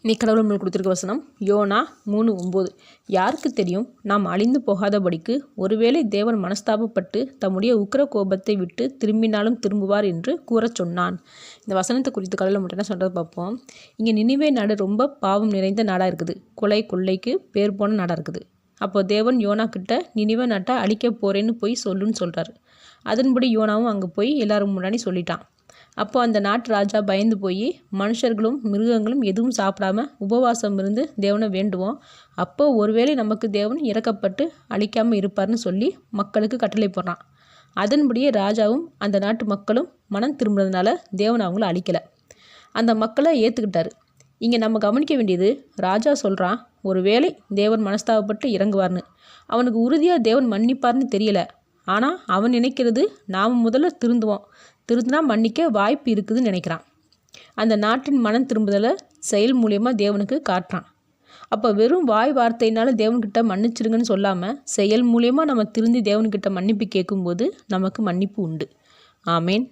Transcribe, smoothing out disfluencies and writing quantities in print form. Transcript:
இன்னைக்கு கடவுள் நம்மளுக்கு கொடுத்துருக்க வசனம் யோனா 3:9. யாருக்கு தெரியும், நாம் அழிந்து போகாதபடிக்கு ஒருவேளை தேவன் மனஸ்தாபப்பட்டு தம்முடைய உக்கிர கோபத்தை விட்டு திரும்பினாலும் திரும்புவார் என்று கூறச் சொன்னான். இந்த வசனத்தை குறித்து கடவுள் மட்டும் என்ன சொல்கிறது பார்ப்போம். இங்கே நினிவே நாடு ரொம்ப பாவம் நிறைந்த நாடாக இருக்குது. கொள்ளைக்கு பேர் போன நாடாக இருக்குது. அப்போ தேவன் யோனா கிட்ட நினிவே நாட்டை அழிக்க போகிறேன்னு போய் சொல்லுன்னு சொல்கிறாரு. அதன்படி யோனாவும் அங்கே போய் எல்லாரும் முன்னாடி சொல்லிட்டான். அப்போ அந்த நாட்டு ராஜா பயந்து போய் மனுஷர்களும் மிருகங்களும் எதுவும் சாப்பிடாம உபவாசம் இருந்து தேவனை வேண்டுவோம். அப்போ ஒருவேளை நமக்கு தேவன் இறக்கப்பட்டு அழிக்காமல் இருப்பார்னு சொல்லி மக்களுக்கு கட்டளை போடுறான். அதன்படியே ராஜாவும் அந்த நாட்டு மக்களும் மனம் திரும்புறதுனால தேவன் அவங்கள அழிக்கலை. அந்த மக்களை ஏற்றுக்கிட்டாரு. இங்கே நம்ம கவனிக்க வேண்டியது, ராஜா சொல்கிறான் ஒருவேளை தேவன் மனஸ்தாபப்பட்டு இறங்குவார்னு. அவனுக்கு உறுதியாக தேவன் மன்னிப்பார்னு தெரியல. ஆனால் அவன் நினைக்கிறது நாம் முதல்ல திருந்தினா மன்னிக்க வாய்ப்பு இருக்குதுன்னு நினைக்கிறான். அந்த நாட்டின் மனம் திரும்புதலை செயல் மூலயமா தேவனுக்கு காட்டுறான். அப்போ வெறும் வாய் வார்த்தையினால தேவன்கிட்ட மன்னிச்சிடுங்கன்னு சொல்லாமல் செயல் மூலயமா நம்ம திருந்தி தேவன்கிட்ட மன்னிப்பு கேட்கும்போது நமக்கு மன்னிப்பு உண்டு. ஆமேன்.